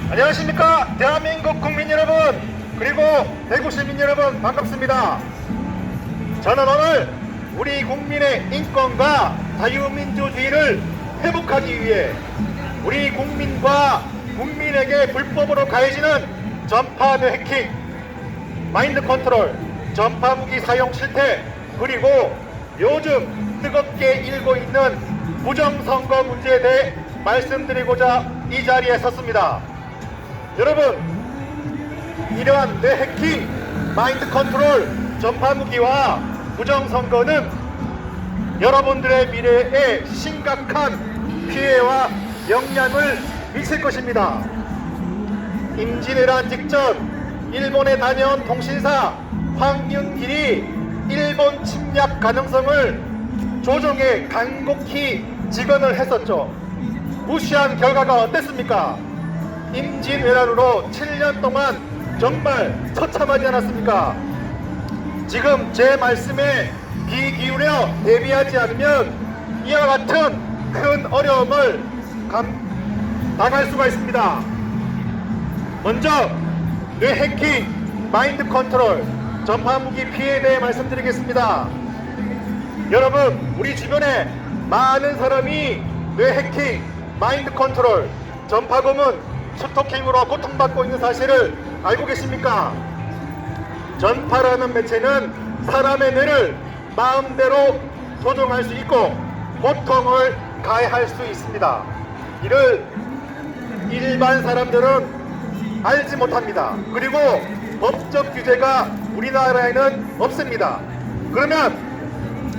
안녕하십니까 대한민국 국민 여러분, 그리고 대구 시민 여러분, 반갑습니다. 저는 오늘 우리 국민의 인권과 자유민주주의를 회복하기 위해 우리 국민과 국민에게 불법으로 가해지는 전파 뇌 해킹, 마인드 컨트롤, 전파 무기 사용 실태, 그리고 요즘 뜨겁게 일고 있는 부정선거 문제에 대해 말씀드리고자 이 자리에 섰습니다. 여러분, 이러한 뇌 해킹, 마인드 컨트롤, 전파 무기와 부정선거는 여러분들의 미래에 심각한 피해와 영향을 미칠 것입니다. 임진왜란 직전 일본에 다녀온 통신사 황윤길이 일본 침략 가능성을 조정에 간곡히 직언을 했었죠. 무시한 결과가 어땠습니까? 임진왜란으로 7년 동안 정말 처참하지 않았습니까? 지금 제 말씀에 귀 기울여 대비하지 않으면 이와 같은 큰 어려움을 당할 수가 있습니다. 먼저 뇌 해킹, 마인드 컨트롤, 전파 무기 피해에 대해 말씀드리겠습니다. 여러분, 우리 주변에 많은 사람이 뇌 해킹, 마인드 컨트롤, 전파 고문, 스토킹으로 고통받고 있는 사실을 알고 계십니까? 전파라는 매체는 사람의 뇌를 마음대로 조종할 수 있고 고통을 가해할 수 있습니다. 이를 일반 사람들은 알지 못합니다. 그리고 법적 규제가 우리나라에는 없습니다. 그러면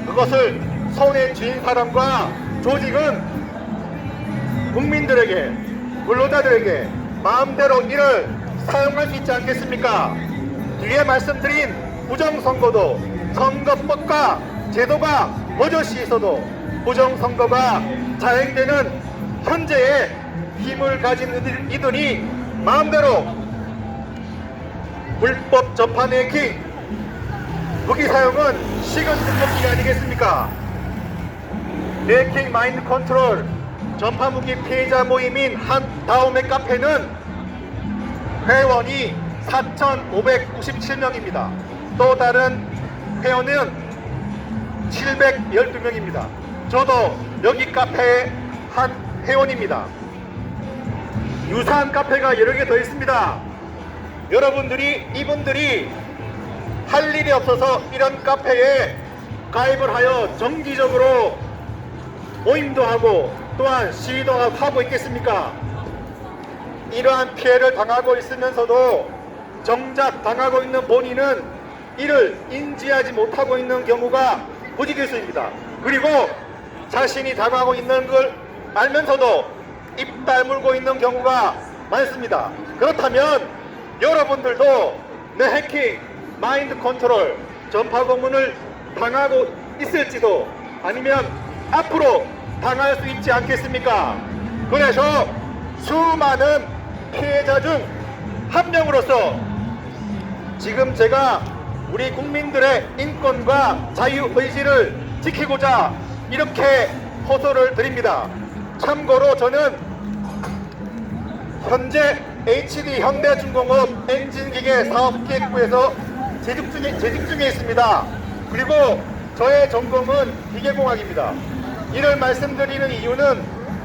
그것을 손에 쥔 사람과 조직은 국민들에게, 근로자들에게 마음대로 이를 사용할 수 있지 않겠습니까? 뒤에 말씀드린 부정선거도 선거법과 제도가 버젓이 있어도 부정선거가 자행되는 현재의 힘을 가진 이들이 마음대로 불법 전파 해킹, 무기 사용은 식은 죽먹기가 아니겠습니까? 해킹, 마인드 컨트롤, 전파 무기 피해자 모임인 한다음의 카페는 회원이 4,597명입니다. 또 다른 회원은 712명입니다. 저도 여기 카페의 한 회원입니다. 유사한 카페가 여러 개 더 있습니다. 이분들이 할 일이 없어서 이런 카페에 가입을 하여 정기적으로 모임도 하고 또한 시위도 하고 있겠습니까? 이러한 피해를 당하고 있으면서도 정작 당하고 있는 본인은 이를 인지하지 못하고 있는 경우가 부지기수입니다. 그리고 자신이 당하고 있는 걸 알면서도 입 다물고 있는 경우가 많습니다. 그렇다면 여러분들도 뇌 해킹, 마인드 컨트롤, 전파 고문을 당하고 있을지도 아니면 앞으로 당할 수 있지 않겠습니까? 그래서 수많은 피해자 중 한 명으로서 지금 제가 우리 국민들의 인권과 자유의지를 지키고자 이렇게 호소를 드립니다. 참고로 저는 현재 HD 현대중공업 엔진기계 사업기획부에서 재직 중에 있습니다. 그리고 저의 전공은 기계공학입니다. 이를 말씀드리는 이유는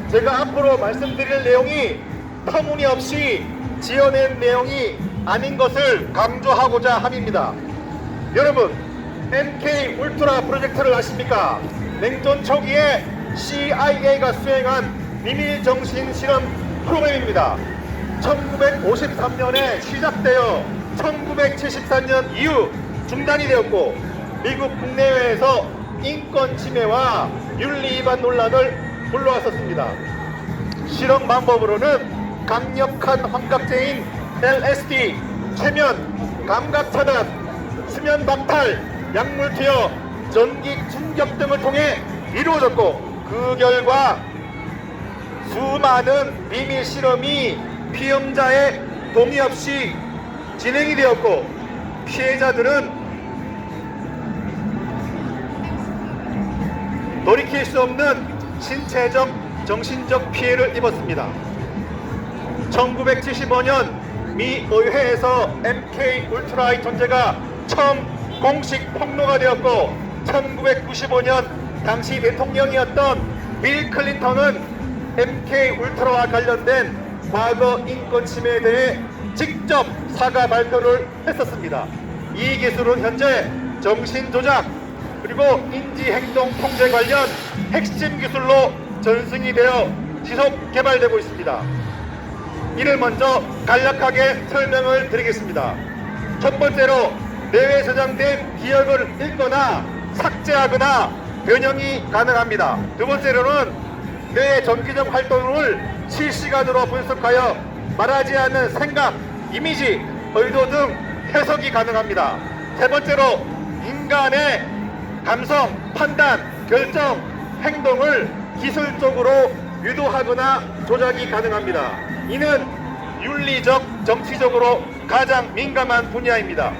제가 앞으로 말씀드릴 내용이 터무니없이 지어낸 내용이 아닌 것을 강조하고자 함입니다. 여러분, MK 울트라 프로젝트를 아십니까? 냉전 초기에 CIA가 수행한 비밀 정신 실험 프로그램입니다. 1953년에 시작되어 1974년 이후 중단이 되었고 미국 국내외에서 인권 침해와 윤리 위반 논란을 불러왔었습니다. 실험 방법으로는 강력한 환각제인 LSD, 최면, 감각 차단, 수면 박탈, 약물 투여, 전기 충격 등을 통해 이루어졌고 그 결과 수많은 비밀 실험이 피험자의 동의 없이 진행이 되었고 피해자들은 돌이킬 수 없는 신체적, 정신적 피해를 입었습니다. 1975년 미 의회에서 MK 울트라의 존재가 처음 공식 폭로가 되었고 1995년 당시 대통령이었던 빌 클린턴은 MK 울트라와 관련된 과거 인권 침해에 대해 직접 사과 발표를 했었습니다. 이 기술은 현재 정신 조작 그리고 인지 행동 통제 관련 핵심 기술로 전승이 되어 지속 개발되고 있습니다. 이를 먼저 간략하게 설명을 드리겠습니다. 첫 번째로 뇌에 저장된 기억을 읽거나 삭제하거나 변형이 가능합니다. 두 번째로는 뇌의 전기적 활동을 실시간으로 분석하여 말하지 않는 생각, 이미지, 의도 등 해석이 가능합니다. 세 번째로 인간의 감성, 판단, 결정, 행동을 기술적으로 유도하거나 조작이 가능합니다. 이는 윤리적, 정치적으로 가장 민감한 분야입니다.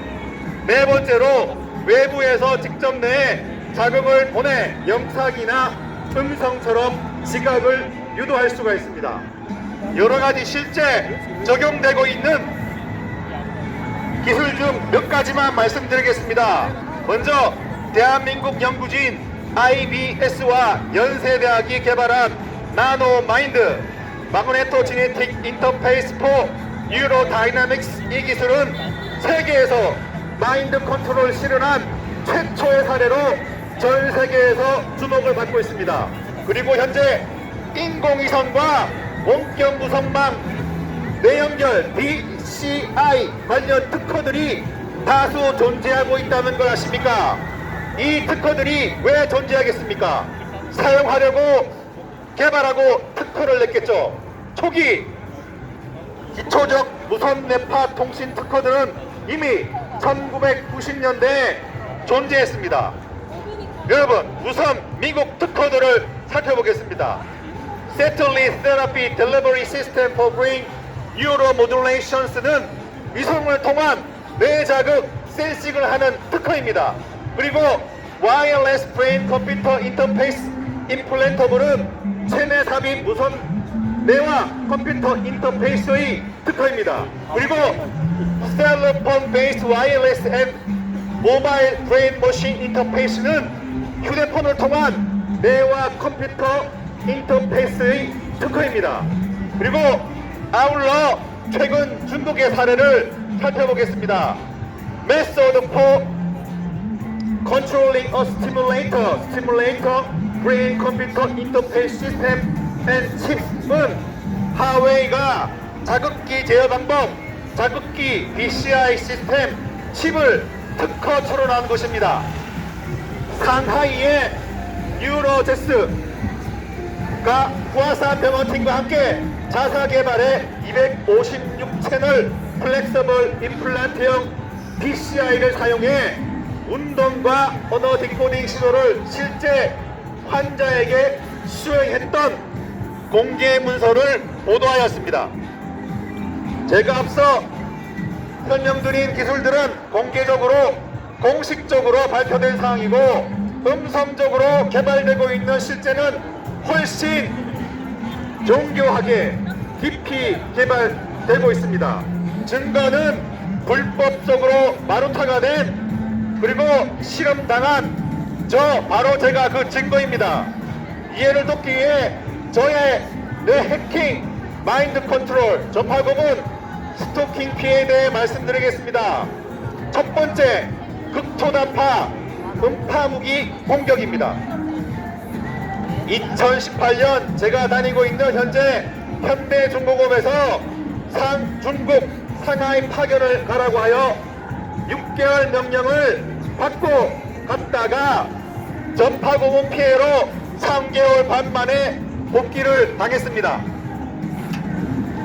네 번째로 외부에서 직접 뇌에 자극을 보내 영상이나 음성처럼 지각을 유도할 수가 있습니다. 여러 가지 실제 적용되고 있는 기술 중 몇 가지만 말씀드리겠습니다. 먼저 대한민국 연구진 IBS와 연세대학이 개발한 나노마인드 마그네토 지네틱 인터페이스 포 뉴로다이나믹스. 이 기술은 세계에서 마인드 컨트롤 실현한 최초의 사례로 전 세계에서 주목을 받고 있습니다. 그리고 현재 인공위성과 원격 무선망 뇌연결 BCI 관련 특허들이 다수 존재하고 있다는 걸 아십니까? 이 특허들이 왜 존재하겠습니까? 사용하려고 개발하고 특허를 냈겠죠. 초기 기초적 무선 뇌파 통신 특허들은 이미 1990년대에 존재했습니다. 여러분, 우선 미국 특허들을 살펴보겠습니다. Satellite Therapy Delivery System for Brain Neuromodulations는 위성을 통한 뇌 자극 센싱을 하는 특허입니다. 그리고 Wireless Brain Computer Interface Implantable은 체내 삽입 무선 뇌와 컴퓨터 인터페이스의 특허입니다. 그리고 Cellular Phone Based Wireless and Mobile Brain Machine Interface는 휴대폰을 통한 뇌와 컴퓨터 인터페이스의 특허입니다. 그리고 아울러 최근 중국의 사례를 살펴보겠습니다. Method for Controlling a Stimulator Brain Computer Interface System and Chips은 하웨이가 자극기 제어 방법, 자극기 BCI 시스템, 칩을 특허 출원한 것입니다. 상하이의 뉴로제스가 후아산 병원팀과 함께 자사 개발해 256채널 플렉서블 임플란트형 BCI를 사용해 운동과 언어 디코딩 신호를 실제 환자에게 수행했던 공개 문서를 보도하였습니다. 제가 앞서 설명드린 기술들은 공개적으로 공식적으로 발표된 사항이고 음성적으로 개발되고 있는 실제는 훨씬 정교하게 깊이 개발되고 있습니다. 증거는 불법적으로 마루타가 된 그리고 실험당한 바로 제가 그 증거입니다. 이해를 돕기 위해 저의 뇌 해킹, 마인드 컨트롤, 전파고문, 스토킹 피해에 대해 말씀드리겠습니다. 첫 번째, 극초단파 음파무기 공격입니다. 2018년 제가 다니고 있는 현재 현대중공업에서 중국 상하이 파견을 가라고 하여 6개월 명령을 받고 갔다가 전파고문 피해로 3개월 반 만에 복귀를 당했습니다.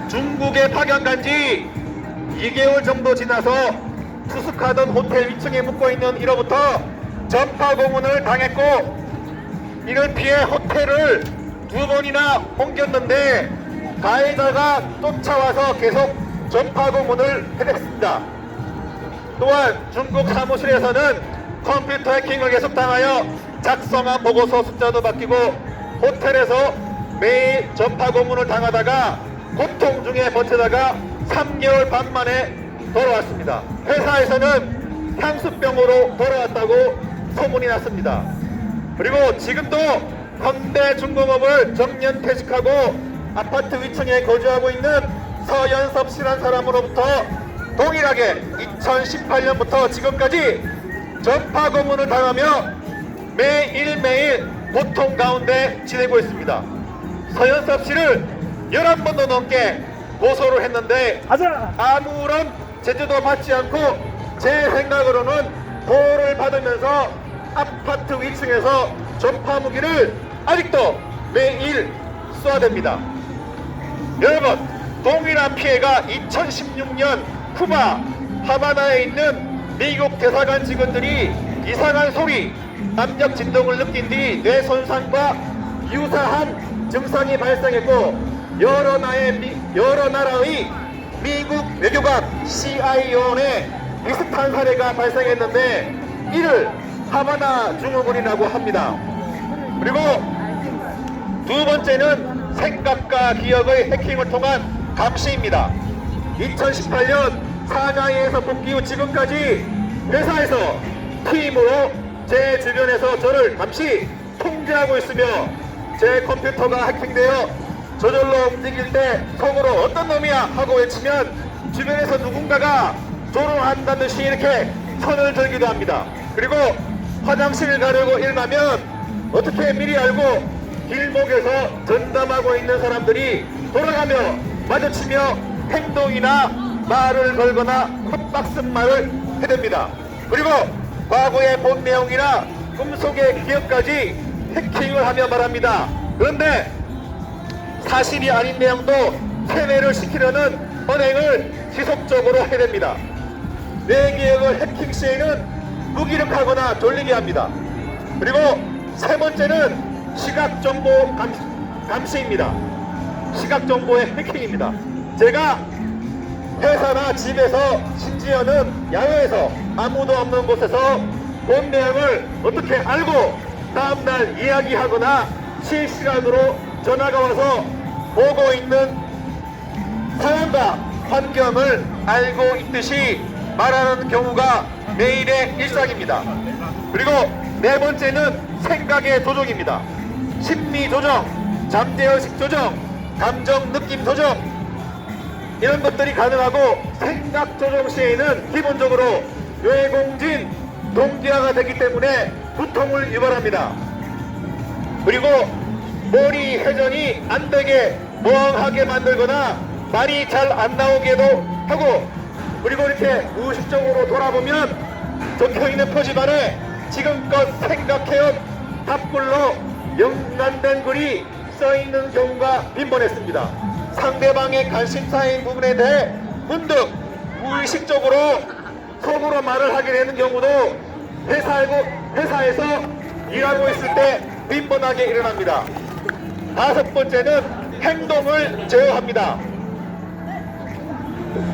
중국에 파견 간 지 2개월 정도 지나서 투숙하던 호텔 위층에 묵고있는 이로부터 전파고문을 당했고 이를 피해 호텔을 2번이나 옮겼는데 가해자가 쫓아와서 계속 전파고문을 해댔습니다. 또한 중국 사무실에서는 컴퓨터 해킹을 계속 당하여 작성한 보고서 숫자도 바뀌고 호텔에서 매일 전파고문을 당하다가 고통 중에 버티다가 3개월 반 만에 돌아왔습니다. 회사에서는 향수병으로 돌아왔다고 소문이 났습니다. 그리고 지금도 현대중공업을 정년퇴직하고 아파트 위층에 거주하고 있는 서연섭 씨란 사람으로부터 동일하게 2018년부터 지금까지 전파 고문을 당하며 매일매일 고통 가운데 지내고 있습니다. 서연섭 씨를 11번도 넘게 고소를 했는데 아무런 제재도 받지 않고 제 생각으로는 보호를 받으면서 아파트 위층에서 전파 무기를 아직도 매일 쏘아댑니다. 여러분, 동일한 피해가 2016년 쿠바 하바나에 있는 미국 대사관 직원들이 이상한 소리, 압력 진동을 느낀 뒤 뇌 손상과 유사한 증상이 발생했고 여러 나라의 미국 외교관 CIA원에 비슷한 사례가 발생했는데 이를 하바나 증후군이라고 합니다. 그리고 두 번째는 생각과 기억의 해킹을 통한 감시입니다. 2018년 상하이에서 복귀 후 지금까지 회사에서 팀으로 제 주변에서 저를 감시 통제하고 있으며 제 컴퓨터가 해킹되어 저절로 움직일 때 속으로 어떤 놈이야 하고 외치면 주변에서 누군가가 조롱한다는 듯이 이렇게 손을 들기도 합니다. 그리고 화장실 가려고 일어나면 어떻게 미리 알고 길목에서 전담하고 있는 사람들이 돌아가며 마주치며 행동이나 말을 걸거나 헛박슨 말을 해댑니다. 그리고 과거의 본 내용이나 꿈속의 기억까지 해킹을 하며 말합니다. 그런데 사실이 아닌 내용도 세뇌를 시키려는 언행을 지속적으로 해댑니다. 내 기억을 해킹 시에는 무기력하거나 졸리게 합니다. 그리고 세 번째는 시각정보 감시입니다. 시각정보의 해킹입니다. 제가 회사나 집에서 심지어는 야외에서 아무도 없는 곳에서 본 내용을 어떻게 알고 다음날 이야기하거나 실시간으로 전화가 와서 보고 있는 상황과 환경을 알고 있듯이 말하는 경우가 매일의 일상입니다. 그리고 네 번째는 생각의 조종입니다. 심리 조정, 잠재의식 조정, 감정 느낌 조정 이런 것들이 가능하고 생각 조정 시에는 기본적으로 뇌공진, 동기화가 되기 때문에 두통을 유발합니다. 그리고 머리 회전이 안 되게 멍하게 만들거나 말이 잘 안 나오게도 하고 그리고 이렇게 무의식적으로 돌아보면 적혀있는 표지판에 지금껏 생각해온 답글로 연관된 글이 써있는 경우가 빈번했습니다. 상대방의 관심사인 부분에 대해 문득 무의식적으로 속으로 말을 하게 되는 경우도 회사에서 일하고 있을 때 빈번하게 일어납니다. 다섯 번째는 행동을 제어합니다.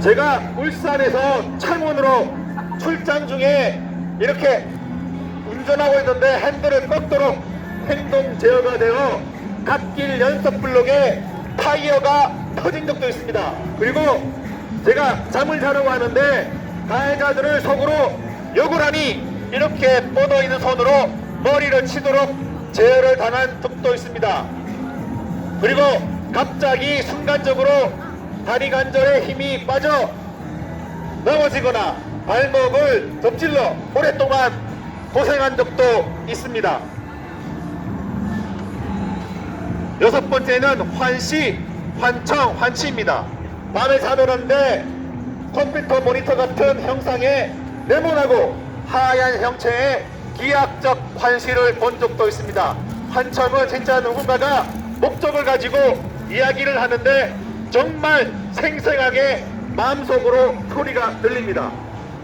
제가 울산에서 창원으로 출장 중에 이렇게 운전하고 있는데 핸들을 꺾도록 행동 제어가 되어 갓길 연석 블록에 타이어가 터진 적도 있습니다. 그리고 제가 잠을 자려고 하는데 가해자들을 속으로 욕을 하니 이렇게 뻗어 있는 손으로 머리를 치도록 제어를 당한 적도 있습니다. 그리고 갑자기 순간적으로 다리 관절에 힘이 빠져 넘어지거나 발목을 접질러 오랫동안 고생한 적도 있습니다. 여섯 번째는 환시, 환청, 환시입니다. 밤에 자려는데 컴퓨터 모니터 같은 형상에 네모나고 하얀 형체의 기하학적 환시를 본 적도 있습니다. 환청은 진짜 누군가가 목적을 가지고 이야기를 하는데 정말 생생하게 마음속으로 소리가 들립니다.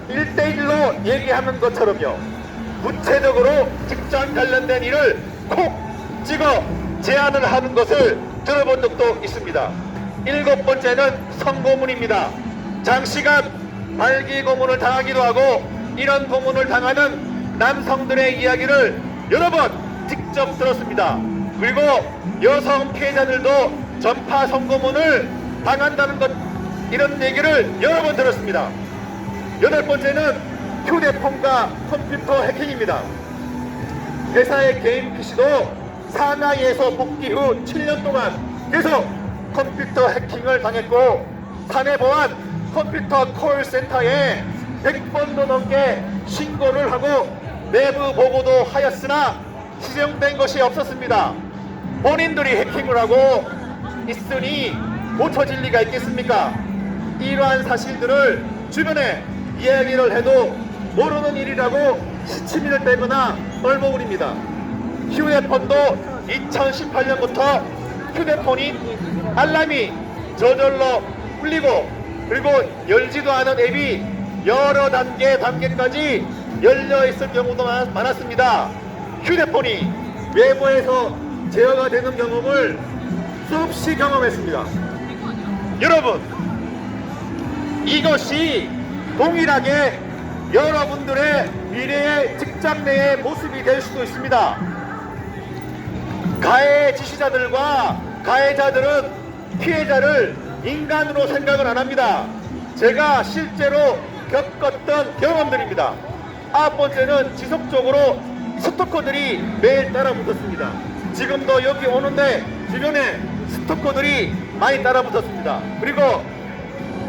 1대1로 얘기하는 것처럼요. 구체적으로 직장 관련된 일을 콕 찍어 제안을 하는 것을 들어본 적도 있습니다. 일곱 번째는 성고문입니다. 장시간 발기 고문을 당하기도 하고 이런 고문을 당하는 남성들의 이야기를 여러 번 직접 들었습니다. 그리고 여성 피해자들도 전파 성고문을 당한다는 것, 이런 얘기를 여러 번 들었습니다. 여덟 번째는 휴대폰과 컴퓨터 해킹입니다. 회사의 개인 PC도 사나이에서 복귀 후 7년 동안 계속 컴퓨터 해킹을 당했고, 사내보안 컴퓨터 콜센터에 100번도 넘게 신고를 하고 내부 보고도 하였으나 시정된 것이 없었습니다. 본인들이 해킹을 하고 있으니 고쳐질 리가 있겠습니까? 이러한 사실들을 주변에 이야기를 해도 모르는 일이라고 시치미를 떼거나 얼버무립니다. 휴대폰도 2018년부터 휴대폰이 알람이 저절로 울리고, 그리고 열지도 않은 앱이 여러 단계까지 열려 있을 경우도 많았습니다. 휴대폰이 외부에서 제어가 되는 경험을 수없이 경험했습니다. 여러분, 이것이 동일하게 여러분들의 미래의 직장 내의 모습이 될 수도 있습니다. 가해 지시자들과 가해자들은 피해자를 인간으로 생각을 안 합니다. 제가 실제로 겪었던 경험들입니다. 아홉 번째는 지속적으로 스토커들이 매일 따라붙었습니다. 지금도 여기 오는데 주변에 스토커들이 많이 따라붙었습니다. 그리고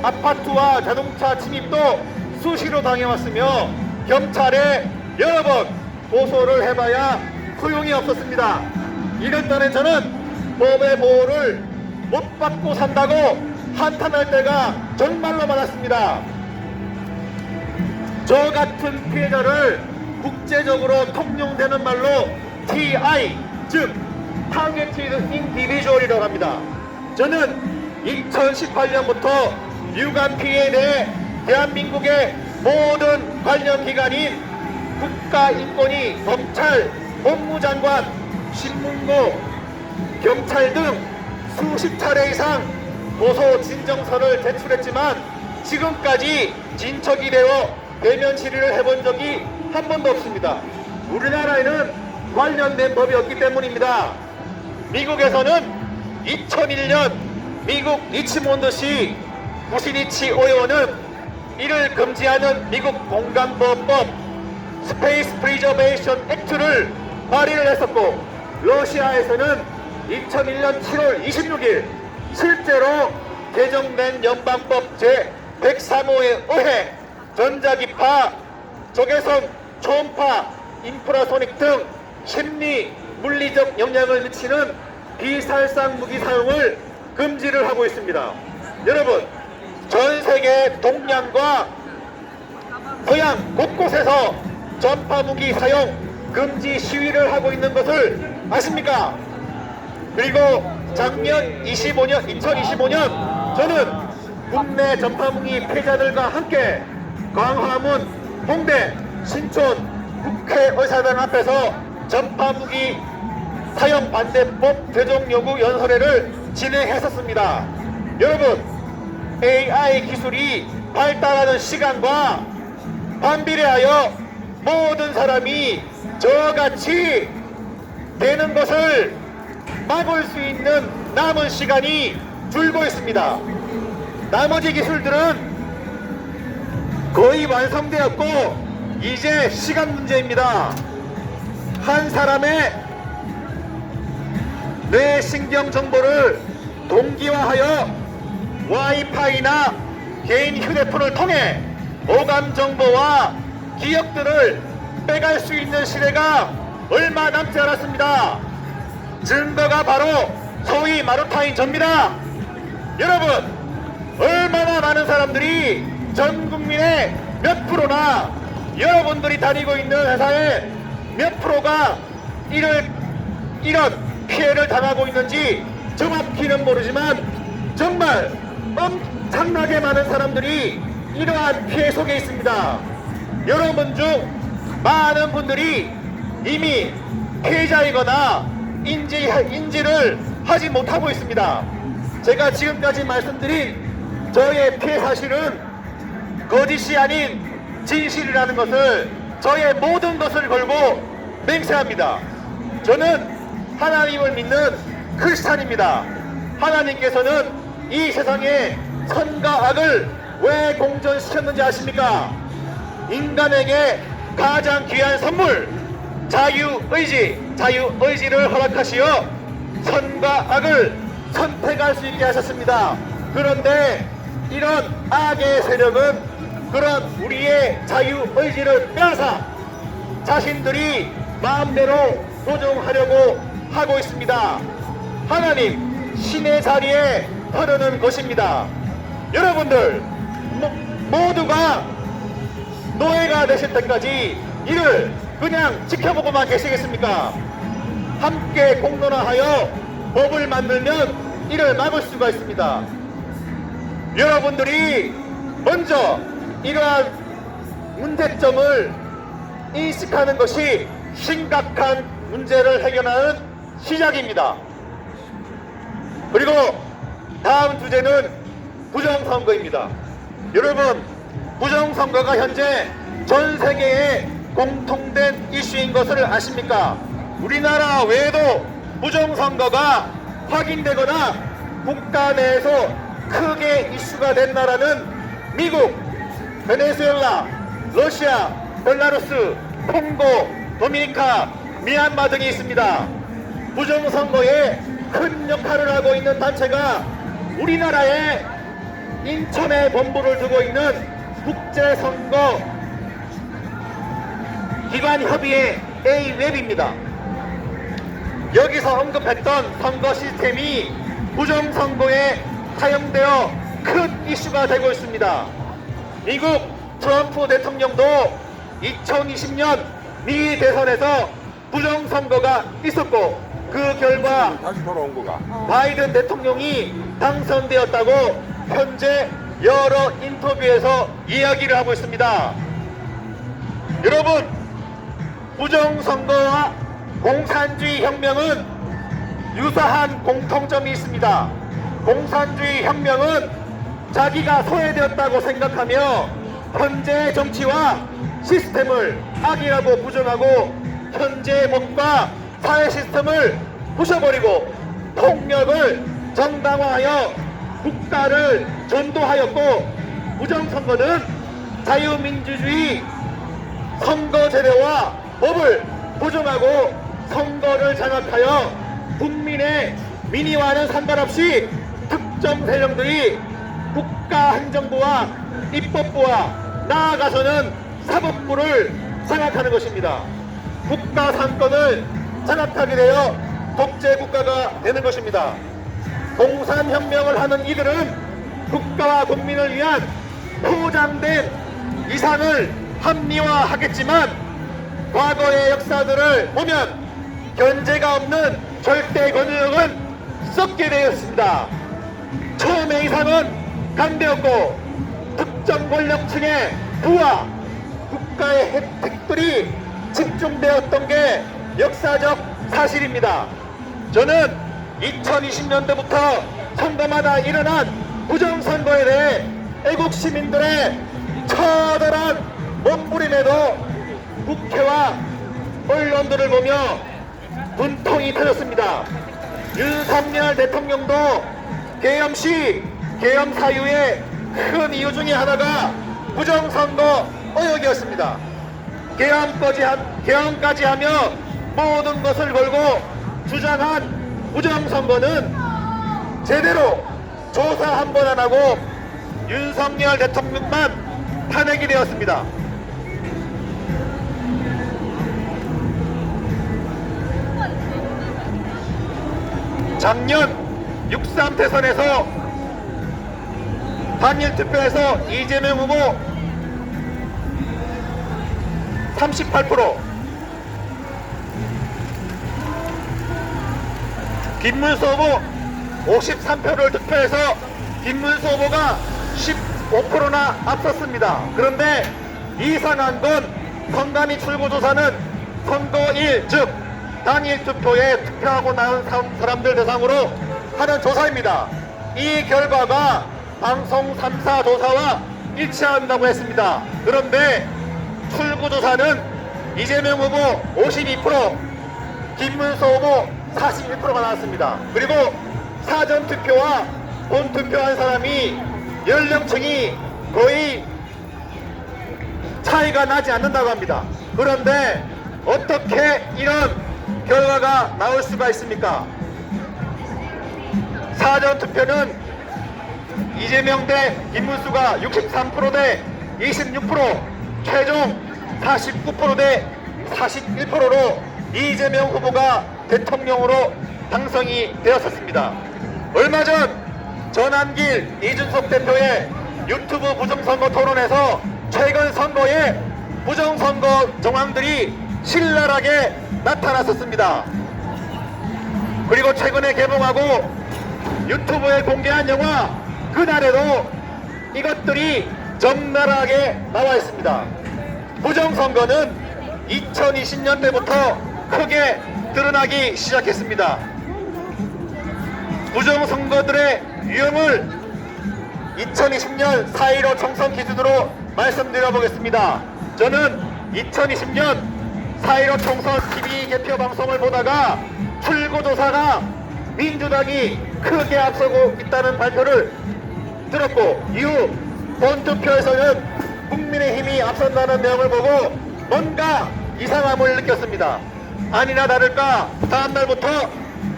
아파트와 자동차 침입도 수시로 당해왔으며 경찰에 여러 번 고소를 해봐야 소용이 없었습니다. 이런 날에 저는 법의 보호를 못 받고 산다고 한탄할 때가 정말로 많았습니다. 저 같은 피해자를 국제적으로 통용되는 말로 TI, 즉 Targeted Individual이라고 합니다. 저는 2018년부터 유감 피해에 대해 대한민국의 모든 관련 기관인 국가인권위, 검찰, 법무장관, 신문고, 경찰 등 수십 차례 이상 고소 진정서를 제출했지만 지금까지 진척이 되어 대면 질의를 해본 적이 한 번도 없습니다. 우리나라에는 관련된 법이 없기 때문입니다. 미국에서는 2001년 미국 리치몬드시 구시니치 의원은 이를 금지하는 미국 공간보호법 스페이스 프리저베이션 액트를 발의를 했었고, 러시아에서는 2001년 7월 26일 실제로 개정된 연방법 제103호에 의해 전자기파, 적외선, 초음파, 인프라소닉 등 심리, 물리적 영향을 미치는 비살상 무기 사용을 금지를 하고 있습니다. 여러분, 전 세계 동양과 서양 곳곳에서 전파 무기 사용 금지 시위를 하고 있는 것을 아십니까? 그리고 작년 2025년 저는 국내 전파무기 피해자들과 함께 광화문, 홍대, 신촌 국회의사당 앞에서 전파무기 사용 반대법 제정 요구 연설회를 진행했었습니다. 여러분, AI 기술이 발달하는 시간과 반비례하여 모든 사람이 저같이 되는 것을 막을 수 있는 남은 시간이 줄고 있습니다. 나머지 기술들은 거의 완성되었고 이제 시간 문제입니다. 한 사람의 뇌신경 정보를 동기화하여 와이파이나 개인 휴대폰을 통해 오감 정보와 기억들을 빼갈 수 있는 시대가 얼마 남지 않았습니다. 증거가 바로 소위 마루타인 접니다. 여러분, 얼마나 많은 사람들이 전 국민의 몇 프로나 여러분들이 다니고 있는 회사의 몇 프로가 이런 피해를 당하고 있는지 정확히는 모르지만 정말 엄청나게 많은 사람들이 이러한 피해 속에 있습니다. 여러분 중 많은 분들이 이미 피해자이거나 인지를 하지 못하고 있습니다. 제가 지금까지 말씀드린 저의 피해 사실은 거짓이 아닌 진실이라는 것을, 저의 모든 것을 걸고 맹세합니다. 저는 하나님을 믿는 크리스찬입니다. 하나님께서는 이 세상에 선과 악을 왜 공존시켰는지 아십니까? 인간에게 가장 귀한 선물 자유의지를 허락하시어 선과 악을 선택할 수 있게 하셨습니다. 그런데 이런 악의 세력은 그런 우리의 자유의지를 빼앗아 자신들이 마음대로 조종하려고 하고 있습니다. 하나님 신의 자리에 흐르는 것입니다. 여러분들 모두가 노예가 되실 때까지 이를 그냥 지켜보고만 계시겠습니까? 함께 공론화하여 법을 만들면 이를 막을 수가 있습니다. 여러분들이 먼저 이러한 문제점을 인식하는 것이 심각한 문제를 해결하는 시작입니다. 그리고 다음 주제는 부정선거입니다. 여러분, 부정선거가 현재 전 세계에 공통된 이슈인 것을 아십니까? 우리나라 외에도 부정선거가 확인되거나 국가 내에서 크게 이슈가 된 나라는 미국, 베네수엘라, 러시아, 벨라루스, 콩고, 도미니카, 미얀마 등이 있습니다. 부정선거에 큰 역할을 하고 있는 단체가 우리나라의 인천에 본부를 두고 있는 국제선거 기관협의회 A웹입니다. 여기서 언급했던 선거 시스템이 부정선거에 사용되어 큰 이슈가 되고 있습니다. 미국 트럼프 대통령도 2020년 미 대선에서 부정선거가 있었고 그 결과 다시 돌아온 거가. 바이든 대통령이 당선되었다고 현재 여러 인터뷰에서 이야기를 하고 있습니다. 여러분, 부정선거와 공산주의 혁명은 유사한 공통점이 있습니다. 공산주의 혁명은 자기가 소외되었다고 생각하며 현재 정치와 시스템을 악이라고 부정하고 현재의 법과 사회 시스템을 부셔버리고 폭력을 정당화하여 국가를 전도하였고, 부정선거는 자유민주주의 선거제도와 법을 부정하고 선거를 장악하여 국민의 민의와는 상관없이 특정 세력들이 국가행정부와 입법부와 나아가서는 사법부를 장악하는 것입니다. 국가 상권을 장악하게 되어 독재국가가 되는 것입니다. 공산혁명을 하는 이들은 국가와 국민을 위한 포장된 이상을 합리화하겠지만 과거의 역사들을 보면 견제가 없는 절대 권력은 썩게 되었습니다. 처음의 이상은 강대였고 특정 권력층의 부와 국가의 혜택들이 집중되었던 게 역사적 사실입니다. 저는 2020년도부터 선거마다 일어난 부정선거에 대해 애국 시민들의 처절한 몸부림에도 국회와 언론들을 보며 분통이 터졌습니다. 윤석열 대통령도 계엄 시, 계엄 사유의 큰 이유 중에 하나가 부정선거 의혹이었습니다. 계엄까지 하며 모든 것을 걸고 주장한 부정선거는 제대로 조사 한 번 안 하고 윤석열 대통령만 탄핵이 되었습니다. 작년 6.3 대선에서 단일 투표에서 이재명 후보 38%, 김문수 후보 53표를 득표해서 김문수 후보가 15%나 앞섰습니다. 그런데 이상한 건 선관위 출구조사는 선거일, 즉 단일 투표에 투표하고 나온 사람들 대상으로 하는 조사입니다. 이 결과가 방송 3사 조사와 일치한다고 했습니다. 그런데 출구조사는 이재명 후보 52%, 김문수 후보 41%가 나왔습니다. 그리고 사전투표와 본투표한 사람이 연령층이 거의 차이가 나지 않는다고 합니다. 그런데 어떻게 이런 결과가 나올 수가 있습니까? 사전투표는 이재명 대 김문수가 63% 대 26%, 최종 49% 대 41%로 이재명 후보가 대통령으로 당선이 되었었습니다. 얼마 전 전한길 이준석 대표의 유튜브 부정선거 토론에서 최근 선거에 부정선거 정황들이 신랄하게 나타났었습니다. 그리고 최근에 개봉하고 유튜브에 공개한 영화 그날에도 이것들이 적나라하게 나와 있습니다. 부정선거는 2020년대부터 크게 드러나기 시작했습니다. 부정선거들의 유형을 2020년 4.15 총선 기준으로 말씀드려 보겠습니다. 저는 2020년 4.15 총선 TV 개표 방송을 보다가 출구조사가 민주당이 크게 앞서고 있다는 발표를 들었고, 이후 본투표에서는 국민의힘이 앞선다는 내용을 보고 뭔가 이상함을 느꼈습니다. 아니나 다를까 다음날부터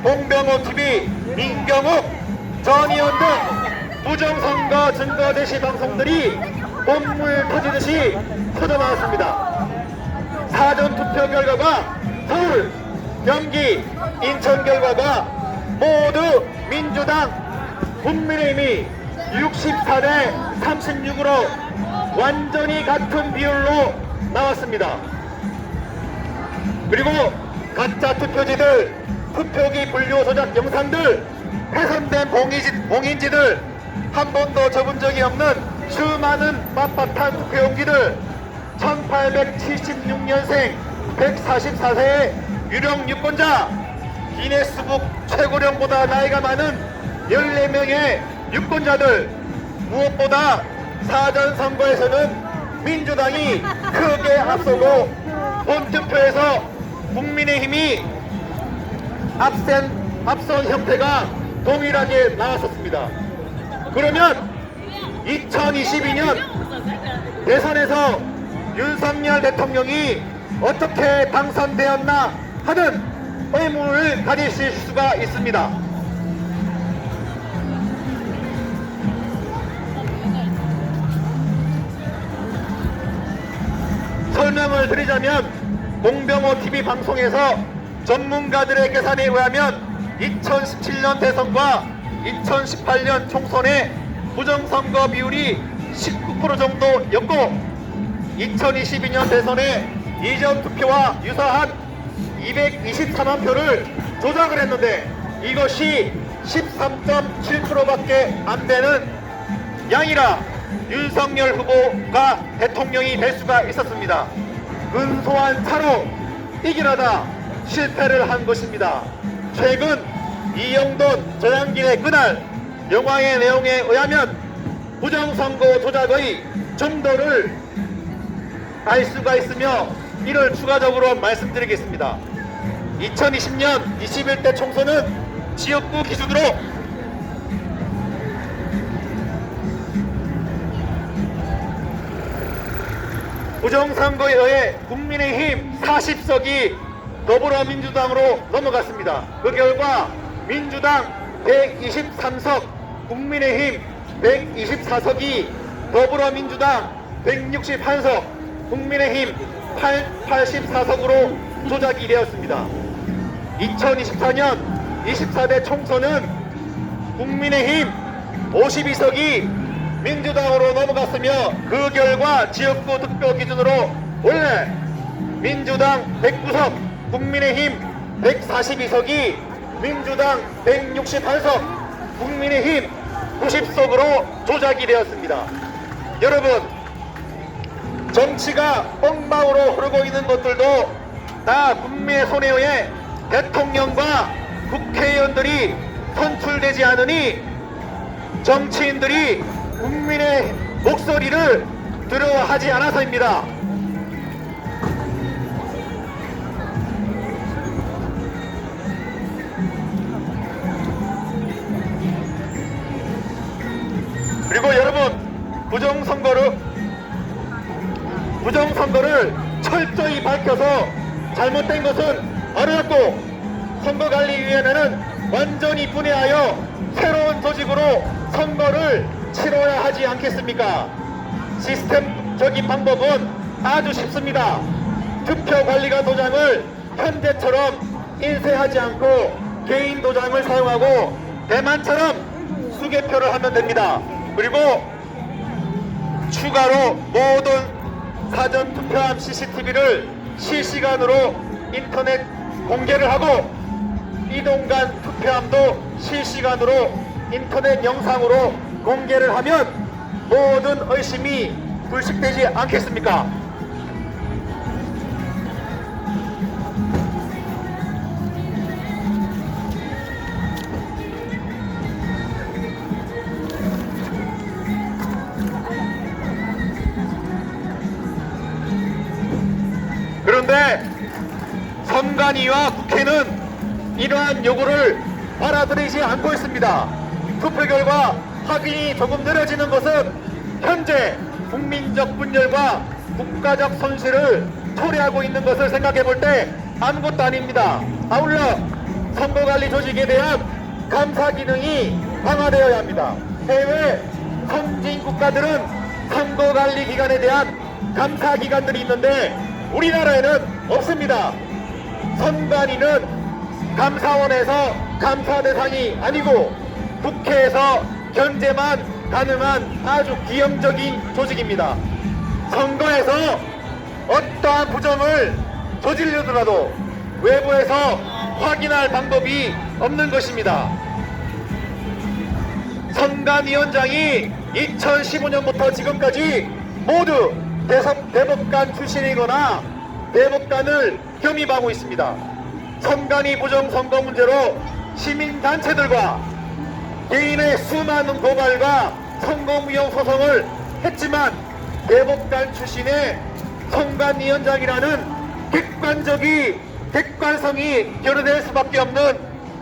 홍병호 TV, 민경욱, 전의원 등 부정선거 증거 제시 방송들이 bom물 터지듯이 터져나왔습니다. 사전투표 결과가 서울, 경기, 인천 결과가 모두 민주당, 국민의힘이 64대 36으로 완전히 같은 비율로 나왔습니다. 그리고 가짜 투표지들, 투표기 분류 조작 영상들, 훼손된 봉인지들, 한 번도 접은 적이 없는 수많은 빳빳한 투표용지들, 1876년생 144세의 유령 유권자, 기네스북 최고령보다 나이가 많은 14명의 유권자들, 무엇보다 사전선거에서는 민주당이 크게 앞서고 본투표에서 국민의힘이 앞선 형태가 동일하게 나왔었습니다. 그러면 2022년 대선에서 윤석열 대통령이 어떻게 당선되었나 하는 의문을 가지실 수가 있습니다. 설명을 드리자면 홍병호 TV 방송에서 전문가들의 계산에 의하면 2017년 대선과 2018년 총선의 부정선거 비율이 19% 정도였고 2022년 대선에 이전 투표와 유사한 224만 표를 조작을 했는데 이것이 13.7%밖에 안 되는 양이라 윤석열 후보가 대통령이 될 수가 있었습니다. 근소한 차로 이기려다 실패를 한 것입니다. 최근 이영돈 전한길의 그날 영화의 내용에 의하면 부정선거 조작의 정도를 알 수가 있으며 이를 추가적으로 말씀드리겠습니다. 2020년 21대 총선은 지역구 기준으로 부정선거에 의해 국민의힘 40석이 더불어민주당으로 넘어갔습니다. 그 결과 민주당 123석, 국민의힘 124석이 더불어민주당 161석, 국민의힘 84석으로 조작이 되었습니다. 2024년 24대 총선은 국민의힘 52석이 민주당으로 넘어갔으며 그 결과 지역구 득표 기준으로 원래 민주당 109석, 국민의힘 142석이 민주당 168석, 국민의힘 90석으로 조작이 되었습니다. 여러분, 정치가 엉망으로 흐르고 있는 것들도 다 국민의 손에 의해 대통령과 국회의원들이 선출되지 않으니 정치인들이 국민의 목소리를 두려워하지 않아서입니다. 부정선거를 철저히 밝혀서 잘못된 것은 알아냈고 선거관리위원회는 완전히 분해하여 새로운 조직으로 선거를 치러야 하지 않겠습니까? 시스템적인 방법은 아주 쉽습니다. 투표관리관 도장을 현재처럼 인쇄하지 않고 개인 도장을 사용하고 대만처럼 수개표를 하면 됩니다. 그리고 추가로 모든 사전 투표함 CCTV를 실시간으로 인터넷 공개를 하고 이동간 투표함도 실시간으로 인터넷 영상으로 공개를 하면 모든 의심이 불식되지 않겠습니까? 그런데 선관위와 국회는 이러한 요구를 받아들이지 않고 있습니다. 투표 결과 확인이 조금 느려지는 것은 현재 국민적 분열과 국가적 손실을 초래하고 있는 것을 생각해 볼 때 아무것도 아닙니다. 아울러 선거관리 조직에 대한 감사 기능이 강화되어야 합니다. 해외 선진 국가들은 선거관리 기관에 대한 감사 기관들이 있는데 우리나라에는 없습니다. 선관위는 감사원에서 감사 대상이 아니고 국회에서 견제만 가능한 아주 기형적인 조직입니다. 선거에서 어떠한 부정을 저지르더라도 외부에서 확인할 방법이 없는 것입니다. 선관위원장이 2015년부터 지금까지 모두 대법관 출신이거나 대법관을 겸임하고 있습니다. 선관위 부정선거 문제로 시민단체들과 개인의 수많은 고발과 선거무효 소송을 했지만 대법관 출신의 선관위원장이라는 객관성이 결여될 수밖에 없는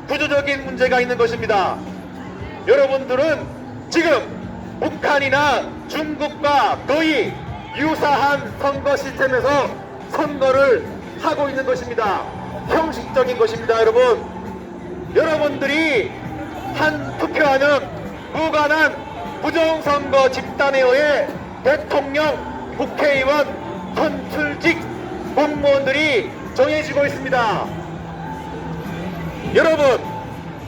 구조적인 문제가 있는 것입니다. 여러분들은 지금 북한이나 중국과 거의 유사한 선거 시스템에서 선거를 하고 있는 것입니다. 형식적인 것입니다. 여러분들이 한 투표하는 무관한 부정선거 집단에 의해 대통령, 국회의원, 선출직 공무원들이 정해지고 있습니다. 여러분,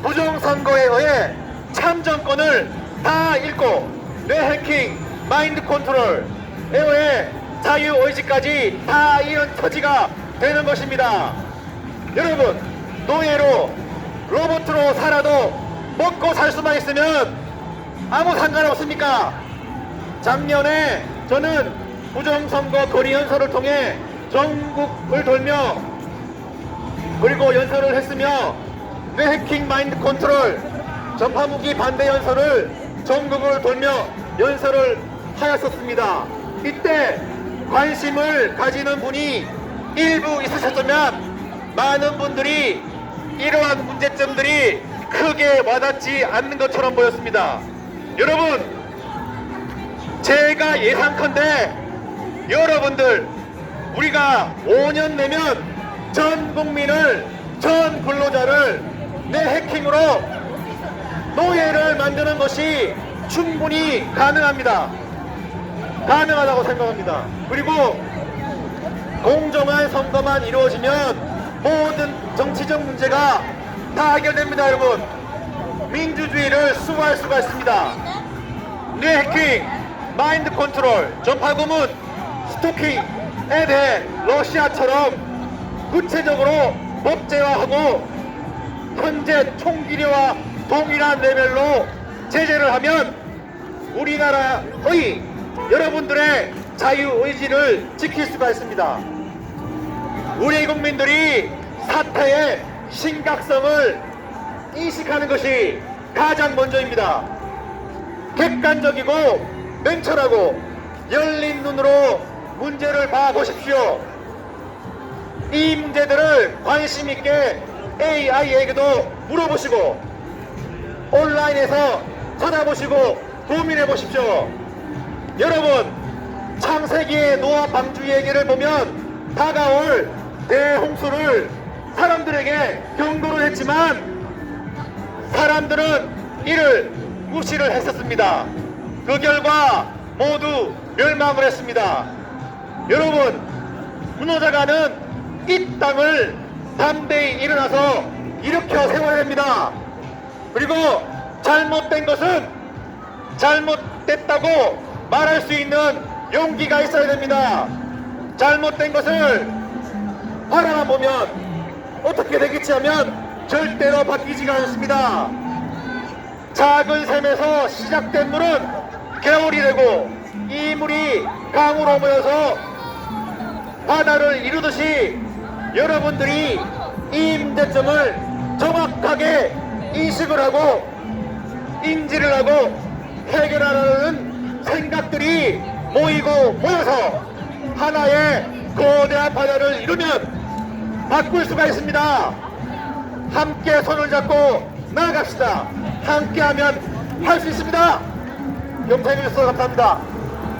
부정선거에 의해 참정권을 다 잃고 뇌해킹, 마인드 컨트롤에 의해 자유의지까지 다 잃은 처지가 되는 것입니다. 여러분, 노예로 로봇으로 살아도 먹고 살 수만 있으면 아무 상관없습니까? 작년에 저는 부정선거 거리 연설을 통해 전국을 돌며 그리고 연설을 했으며 뇌해킹 마인드 컨트롤 전파무기 반대 연설을 전국을 돌며 연설을 하였었습니다. 이때 관심을 가지는 분이 일부 있으셨다면 많은 분들이 이러한 문제점들이 크게 와닿지 않는 것처럼 보였습니다. 여러분, 제가 예상컨대 여러분들 우리가 5년 내면 전 국민을, 전 근로자를 뇌해킹으로 노예를 만드는 것이 충분히 가능합니다. 가능하다고 생각합니다. 그리고 공정한 선거만 이루어지면 모든 정치적 문제가 다 해결됩니다. 여러분, 민주주의를 수호할 수가 있습니다. 뇌해킹, 마인드 컨트롤, 전파고문, 스토킹에 대해 러시아처럼 구체적으로 법제화하고 현재 총기류와 동일한 레벨로 제재를 하면 우리나라의 여러분들의 자유의지를 지킬 수가 있습니다. 우리 국민들이 사태의 심각성을 인식하는 것이 가장 먼저입니다. 객관적이고 냉철하고 열린 눈으로 문제를 봐보십시오. 이 문제들을 관심 있게 AI에게도 물어보시고 온라인에서 찾아보시고 고민해 보십시오. 여러분, 창세기의 노아 방주 얘기를 보면 다가올 대홍수를 사람들에게 경고를 했지만 사람들은 이를 무시를 했었습니다. 그 결과 모두 멸망을 했습니다. 여러분, 무너져가는 이 땅을 담대히 일어나서 일으켜 세워야 됩니다. 그리고 잘못된 것은 잘못됐다고 말할 수 있는 용기가 있어야 됩니다. 잘못된 것을 바라만 보면 어떻게 되겠지 하면 절대로 바뀌지가 않습니다. 작은 샘에서 시작된 물은 겨울이 되고 이 물이 강으로 모여서 바다를 이루듯이 여러분들이 이 문제점을 정확하게 인식을 하고 인지를 하고 해결하려는 생각들이 모여서 하나의 거대한 바다를 이루면 바꿀 수가 있습니다. 함께 손을 잡고 나아갑시다. 함께하면 할 수 있습니다. 영상해주셔서 감사합니다.